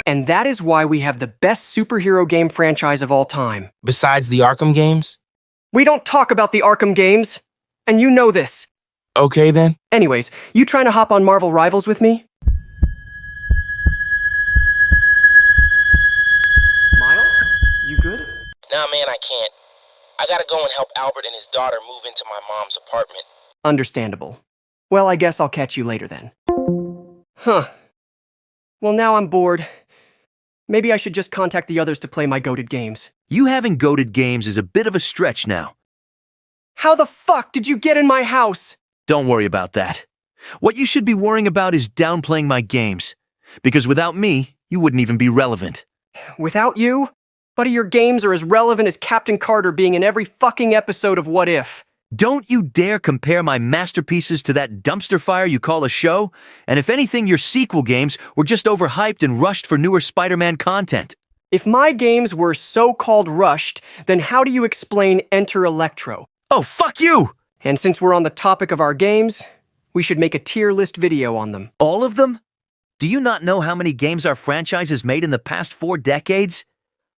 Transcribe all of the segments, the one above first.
And that is why we have the best superhero game franchise of all time. Besides the Arkham games? We don't talk about the Arkham games, and you know this. Okay then. Anyways, you trying to hop on Marvel Rivals with me? Miles? You good? Nah, man, I can't. I gotta go and help Albert and his daughter move into my mom's apartment. Understandable. Well, I guess I'll catch you later then. Huh. Well, now I'm bored. Maybe I should just contact the others to play my goated games. You having goated games is a bit of a stretch now. How the fuck did you get in my house? Don't worry about that. What you should be worrying about is downplaying my games. Because without me, you wouldn't even be relevant. Without you? Buddy, your games are as relevant as Captain Carter being in every fucking episode of What If. Don't you dare compare my masterpieces to that dumpster fire you call a show, and if anything, your sequel games were just overhyped and rushed for newer Spider-Man content. If my games were so-called rushed, then how do you explain Enter Electro? Oh, fuck you! And since we're on the topic of our games, we should make a tier list video on them. All of them? Do you not know how many games our franchise has made in the past 4 decades?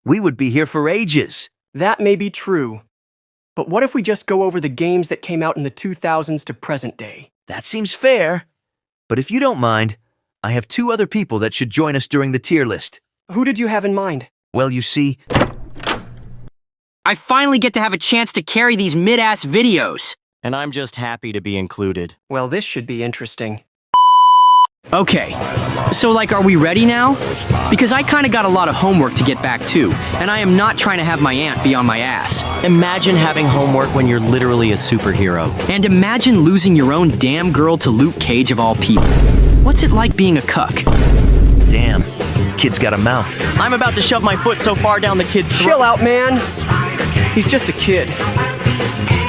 We would be here for ages. That may be true. But what if we just go over the games that came out in the 2000s to present day? That seems fair. But if you don't mind, I have 2 other people that should join us during the tier list. Who did you have in mind? Well, you see... I finally get to have a chance to carry these mid-ass videos. And I'm just happy to be included. Well, this should be interesting. Okay, so like, are we ready now? Because I kinda got a lot of homework to get back to, and I am not trying to have my aunt be on my ass. Imagine having homework when you're literally a superhero. And imagine losing your own damn girl to Luke Cage of all people. What's it like being a cuck? Damn, kid's got a mouth. I'm about to shove my foot so far down the kid's throat. Chill out, man. He's just a kid.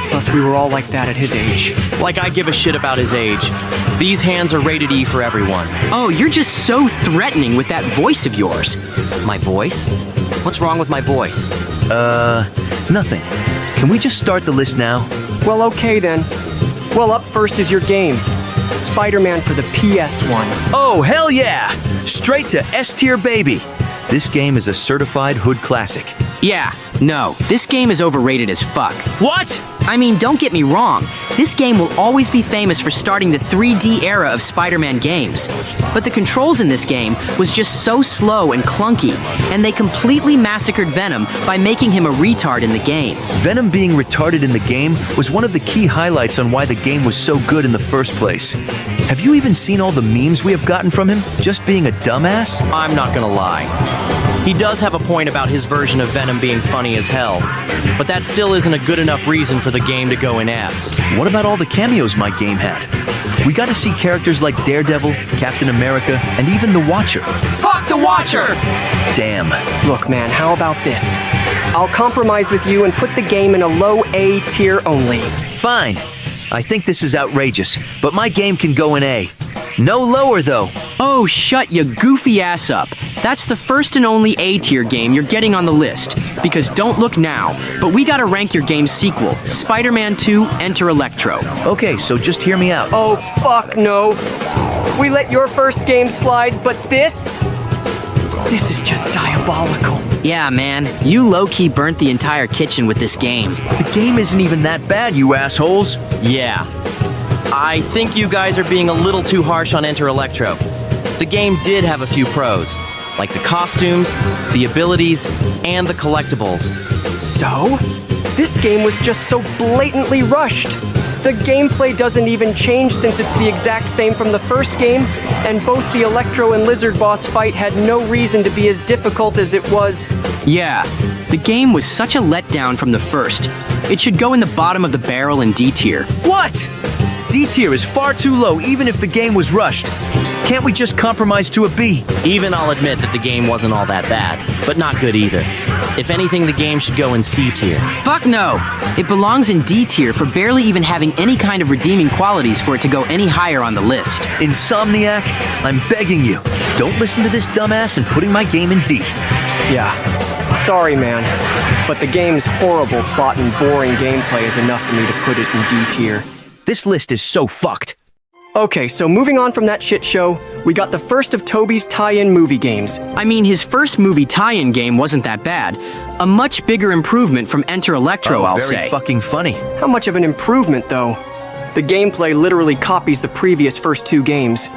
Plus, we were all like that at his age. Like I give a shit about his age. These hands are rated E for everyone. Oh, you're just so threatening with that voice of yours. My voice? What's wrong with my voice? Nothing. Can we just start the list now? Well, okay then. Well, up first is your game. Spider-Man for the PS1. Oh, hell yeah! Straight to S-tier, baby. This game is a certified hood classic. Yeah, no, this game is overrated as fuck. What? I mean, don't get me wrong, this game will always be famous for starting the 3D era of Spider-Man games. But the controls in this game was just so slow and clunky, and they completely massacred Venom by making him a retard in the game. Venom being retarded in the game was one of the key highlights on why the game was so good in the first place. Have you even seen all the memes we have gotten from him, just being a dumbass? I'm not gonna lie. He does have a point about his version of Venom being funny as hell, but that still isn't a good enough reason for the game to go in S. What about all the cameos my game had? We got to see characters like Daredevil, Captain America, and even the Watcher. Fuck the Watcher! Damn. Look, man, how about this? I'll compromise with you and put the game in a low A tier only. Fine. I think this is outrageous, but my game can go in A. No lower, though. Oh, shut your goofy ass up. That's the first and only A-tier game you're getting on the list. Because don't look now, but we gotta rank your game's sequel, Spider-Man 2 Enter Electro. Okay, so just hear me out. Oh, fuck no. We let your first game slide, but this? This is just diabolical. Yeah, man, you low-key burnt the entire kitchen with this game. The game isn't even that bad, you assholes. Yeah. I think you guys are being a little too harsh on Enter Electro. The game did have a few pros, like the costumes, the abilities, and the collectibles. So? This game was just so blatantly rushed. The gameplay doesn't even change since it's the exact same from the first game, and both the Electro and Lizard boss fight had no reason to be as difficult as it was. Yeah, the game was such a letdown from the first. It should go in the bottom of the barrel in D tier. What? D tier is far too low even if the game was rushed. Can't we just compromise to a B? Even I'll admit that the game wasn't all that bad, but not good either. If anything, the game should go in C tier. Fuck no! It belongs in D tier for barely even having any kind of redeeming qualities for it to go any higher on the list. Insomniac, I'm begging you, don't listen to this dumbass and putting my game in D. Yeah, sorry man, but the game's horrible plot and boring gameplay is enough for me to put it in D tier. This list is so fucked. Okay, so moving on from that shit show, we got the first of Toby's tie-in movie games. I mean, his first movie tie-in game wasn't that bad. A much bigger improvement from Enter Electro, I'll very say. fucking funny. How much of an improvement, though? The gameplay literally copies the previous first 2 games,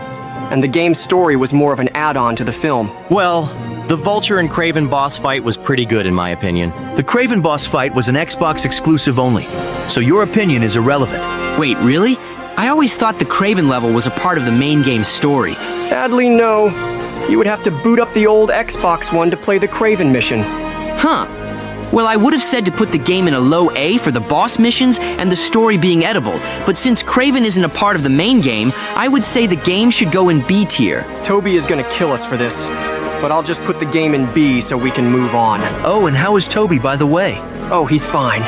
and the game's story was more of an add-on to the film. Well, the Vulture and Kraven boss fight was pretty good in my opinion. The Kraven boss fight was an Xbox exclusive only, so your opinion is irrelevant. Wait, really? I always thought the Kraven level was a part of the main game's story. Sadly, no. You would have to boot up the old Xbox one to play the Kraven mission. Huh. Well, I would have said to put the game in a low A for the boss missions and the story being edible, but since Kraven isn't a part of the main game, I would say the game should go in B tier. Toby is gonna kill us for this, but I'll just put the game in B so we can move on. Oh, and how is Toby, by the way? Oh, he's fine.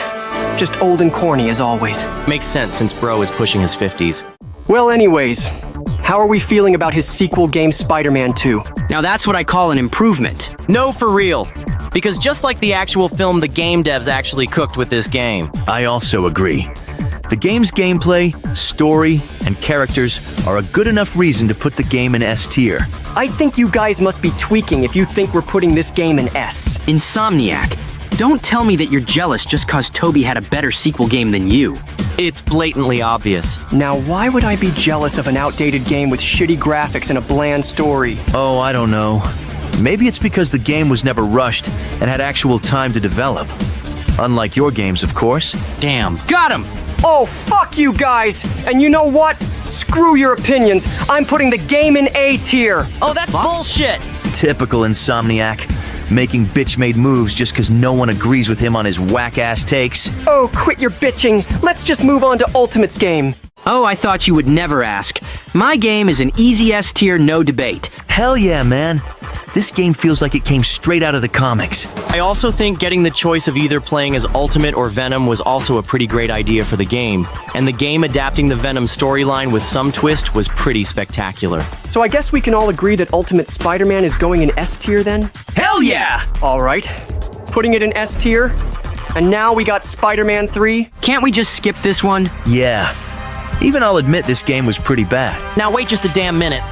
Just old and corny as always. Makes sense since bro is pushing his 50s. Well, anyways, how are we feeling about his sequel game Spider-Man 2? Now that's what I call an improvement. No, for real. Because just like the actual film, the game devs actually cooked with this game. I also agree. The game's gameplay, story, and characters are a good enough reason to put the game in S tier. I think you guys must be tweaking if you think we're putting this game in S. Insomniac, don't tell me that you're jealous just cause Toby had a better sequel game than you. It's blatantly obvious. Now, why would I be jealous of an outdated game with shitty graphics and a bland story? Oh, I don't know. Maybe it's because the game was never rushed and had actual time to develop. Unlike your games, of course. Damn. Got him! Oh, fuck you guys! And you know what? Screw your opinions. I'm putting the game in A tier. Oh, that's bullshit! Typical Insomniac. Making bitch-made moves just because no one agrees with him on his whack-ass takes. Oh, quit your bitching. Let's just move on to Ultimate's game. Oh, I thought you would never ask. My game is an easy S tier, no debate. Hell yeah, man. This game feels like it came straight out of the comics. I also think getting the choice of either playing as Ultimate or Venom was also a pretty great idea for the game, and the game adapting the Venom storyline with some twist was pretty spectacular. So I guess we can all agree that Ultimate Spider-Man is going in S tier then? Hell yeah! All right. Putting it in S tier. And now we got Spider-Man 3. Can't we just skip this one? Yeah. Even I'll admit this game was pretty bad. Now wait just a damn minute.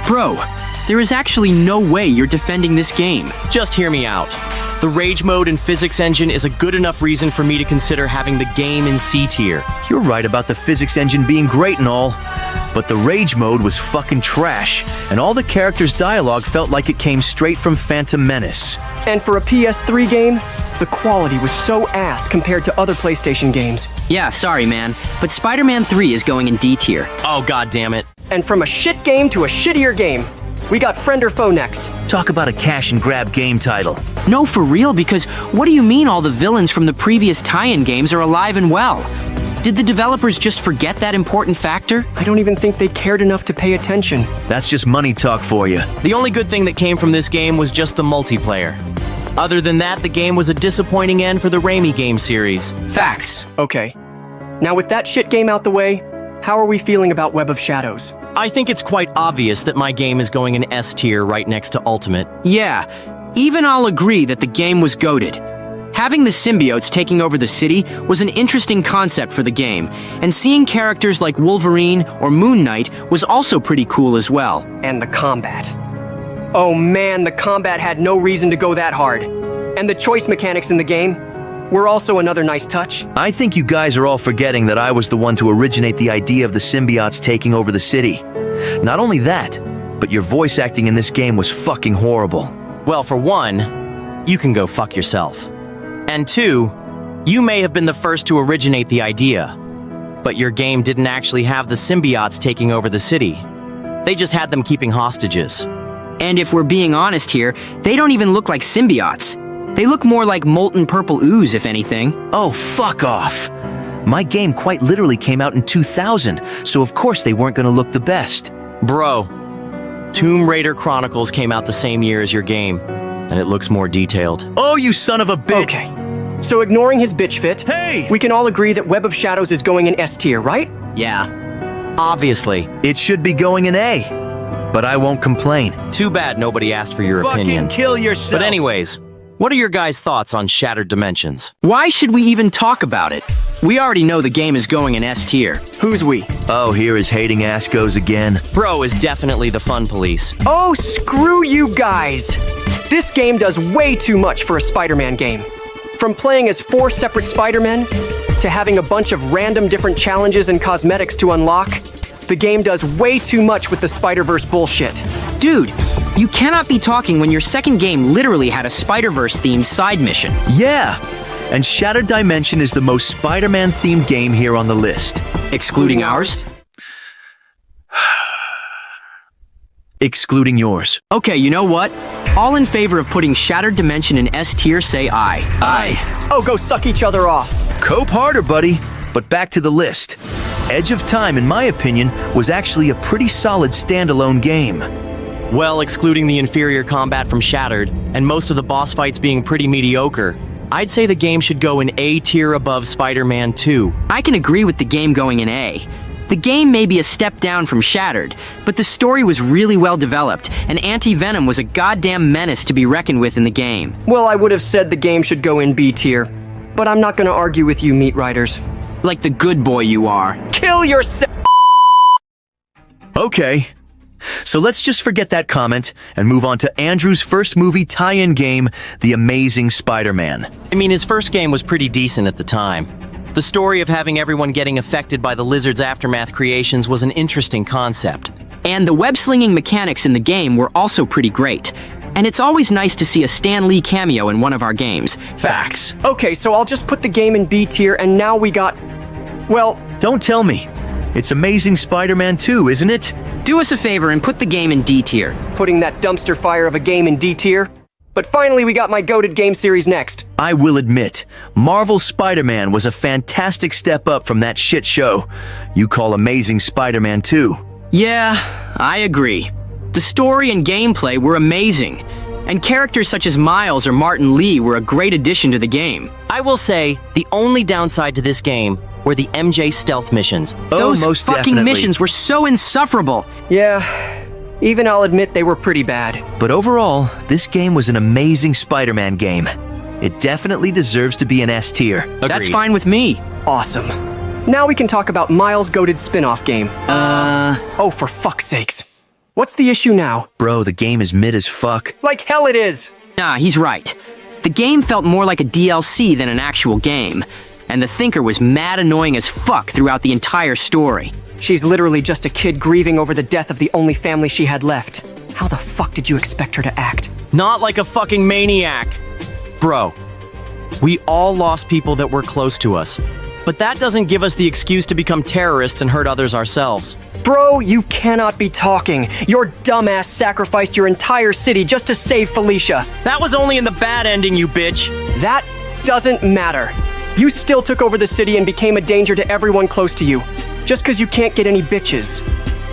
Bro, there is actually no way you're defending this game. Just hear me out. The Rage Mode and Physics Engine is a good enough reason for me to consider having the game in C tier. You're right about the physics engine being great and all, but the Rage Mode was fucking trash, and all the characters' dialogue felt like it came straight from Phantom Menace. And for a PS3 game, the quality was so ass compared to other PlayStation games. Yeah, sorry man, but Spider-Man 3 is going in D tier. Oh, god damn it. And from a shit game to a shittier game, we got Friend or Foe next. Talk about a cash-and-grab game title. No, for real, because what do you mean all the villains from the previous tie-in games are alive and well? Did the developers just forget that important factor? I don't even think they cared enough to pay attention. That's just money talk for you. The only good thing that came from this game was just the multiplayer. Other than that, the game was a disappointing end for the Raimi game series. Facts. Okay. Now with that shit game out the way, how are we feeling about Web of Shadows? I think it's quite obvious that my game is going in S tier right next to Ultimate. Yeah, even I'll agree that the game was goated. Having the symbiotes taking over the city was an interesting concept for the game, and seeing characters like Wolverine or Moon Knight was also pretty cool as well. And the combat. Oh man, the combat had no reason to go that hard. And the choice mechanics in the game were also another nice touch. I think you guys are all forgetting that I was the one to originate the idea of the symbiotes taking over the city. Not only that, but your voice acting in this game was fucking horrible. Well, for one, you can go fuck yourself. And two, you may have been the first to originate the idea, but your game didn't actually have the symbiotes taking over the city. They just had them keeping hostages. And if we're being honest here, they don't even look like symbiotes. They look more like molten purple ooze, if anything. Oh, fuck off. My game quite literally came out in 2000, so of course they weren't gonna look the best. Bro, Tomb Raider Chronicles came out the same year as your game, and it looks more detailed. Oh, you son of a bitch! Okay. So ignoring his bitch fit, Hey! we can all agree that Web of Shadows is going in S tier, right? Yeah. Obviously. It should be going in A, but I won't complain. Too bad nobody asked for your opinion. Fucking kill yourself! But anyways, what are your guys' thoughts on Shattered Dimensions? Why should we even talk about it? We already know the game is going in S tier. Who's we? Oh, here his hating ass goes again. Bro is definitely the fun police. Oh, screw you guys! This game does way too much for a Spider-Man game. From playing as 4 separate Spider-Men, to having a bunch of random different challenges and cosmetics to unlock, the game does way too much with the Spider-Verse bullshit. Dude, you cannot be talking when your second game literally had a Spider-Verse themed side mission. Yeah! And Shattered Dimension is the most Spider-Man themed game here on the list. Excluding ours? Excluding yours. Okay, you know what? All in favor of putting Shattered Dimension in S tier say aye. Aye. Oh, go suck each other off. Cope harder, buddy. But back to the list. Edge of Time, in my opinion, was actually a pretty solid standalone game. Well, excluding the inferior combat from Shattered, and most of the boss fights being pretty mediocre, I'd say the game should go in A tier above Spider-Man 2. I can agree with the game going in A. The game may be a step down from Shattered, but the story was really well developed, and Anti-Venom was a goddamn menace to be reckoned with in the game. Well, I would have said the game should go in B tier, but I'm not gonna argue with you, Meat Riders. Like the good boy you are. Kill yourself! Okay. So let's just forget that comment and move on to Andrew's first movie tie-in game, The Amazing Spider-Man. I mean, his first game was pretty decent at the time. The story of having everyone getting affected by the Lizard's aftermath creations was an interesting concept. And the web-slinging mechanics in the game were also pretty great. And it's always nice to see a Stan Lee cameo in one of our games. Facts. Okay, so I'll just put the game in B tier, and now we got... Well... Don't tell me. It's Amazing Spider-Man 2, isn't it? Do us a favor and put the game in D tier. Putting that dumpster fire of a game in D tier. But finally, we got my goated game series next. I will admit, Marvel Spider-Man was a fantastic step up from that shit show you call Amazing Spider-Man 2. Yeah, I agree. The story and gameplay were amazing, and characters such as Miles or Martin Lee were a great addition to the game. I will say, the only downside to this game were the MJ stealth missions. Those most fucking definitely. missions were so insufferable. Yeah, even I'll admit they were pretty bad. But overall, this game was an amazing Spider-Man game. It definitely deserves to be an S tier. That's fine with me. Awesome. Now we can talk about Miles' goated spin-off game. Oh, for fuck's sakes. What's the issue now? Bro, the game is mid as fuck. Like hell it is! Nah, he's right. The game felt more like a DLC than an actual game, and the Thinker was mad annoying as fuck throughout the entire story. She's literally just a kid grieving over the death of the only family she had left. How the fuck did you expect her to act? Not like a fucking maniac. Bro, we all lost people that were close to us. But that doesn't give us the excuse to become terrorists and hurt others ourselves. Bro, you cannot be talking. Your dumbass sacrificed your entire city just to save Felicia. That was only in the bad ending, you bitch. That doesn't matter. You still took over the city and became a danger to everyone close to you. Just because you can't get any bitches.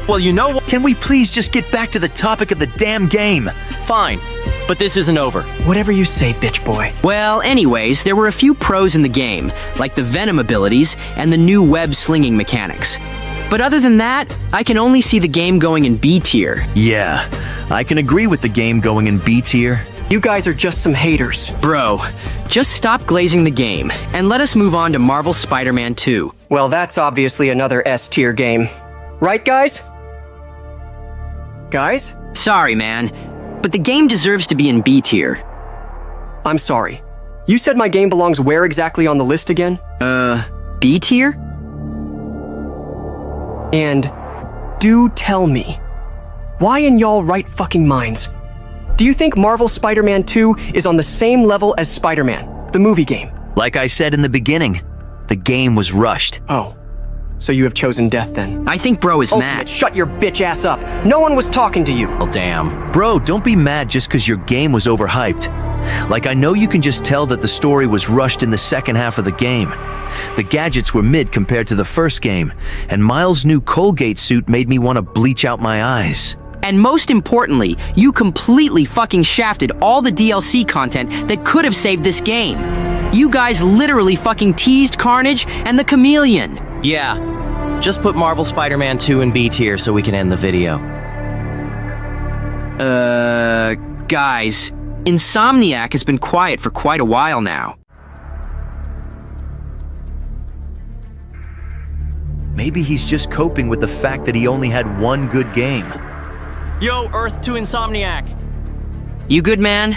Well, you know what? Can we please just get back to the topic of the damn game? Fine, but this isn't over. Whatever you say, bitch boy. Well, anyways, there were a few pros in the game, like the Venom abilities and the new web-slinging mechanics. But other than that, I can only see the game going in B tier. Yeah, I can agree with the game going in B tier. You guys are just some haters. Bro, just stop glazing the game, and let us move on to Marvel Spider-Man 2. Well, that's obviously another S-tier game. Right, guys? Guys? Sorry, man, but the game deserves to be in B tier. I'm sorry. You said my game belongs where exactly on the list again? B tier? And do tell me, why in y'all right fucking minds? Do you think Marvel Spider-Man 2 is on the same level as Spider-Man, the movie game? Like I said in the beginning, the game was rushed. Oh, so you have chosen death then? I think bro is Ultimate, mad. shut your bitch ass up. No one was talking to you. Well, damn. Bro, don't be mad just because your game was overhyped. Like, I know you can just tell that the story was rushed in the second half of the game. The gadgets were mid compared to the first game, and Miles' new Colgate suit made me want to bleach out my eyes. And most importantly, you completely fucking shafted all the DLC content that could have saved this game. You guys literally fucking teased Carnage and the Chameleon. Yeah, just put Marvel Spider-Man 2 in B tier so we can end the video. Guys, Insomniac has been quiet for quite a while now. Maybe he's just coping with the fact that he only had one good game. Yo, Earth to Insomniac. You good, man?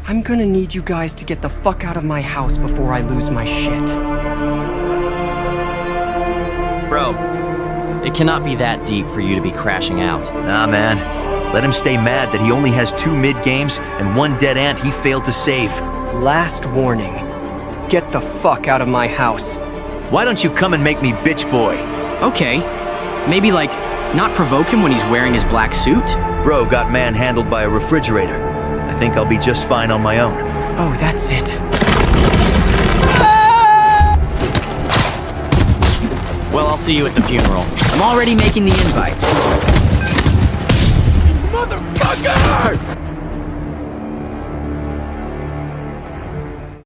I'm gonna need you guys to get the fuck out of my house before I lose my shit. Bro, it cannot be that deep for you to be crashing out. Nah, man. Let him stay mad that he only has 2 mid games and 1 dead ant he failed to save. Last warning. Get the fuck out of my house. Why don't you come and make me bitch boy? Okay. Maybe, like, not provoke him when he's wearing his black suit? Bro got manhandled by a refrigerator. I think I'll be just fine on my own. Oh, that's it. Well, I'll see you at the funeral. I'm already making the invites. Motherfucker!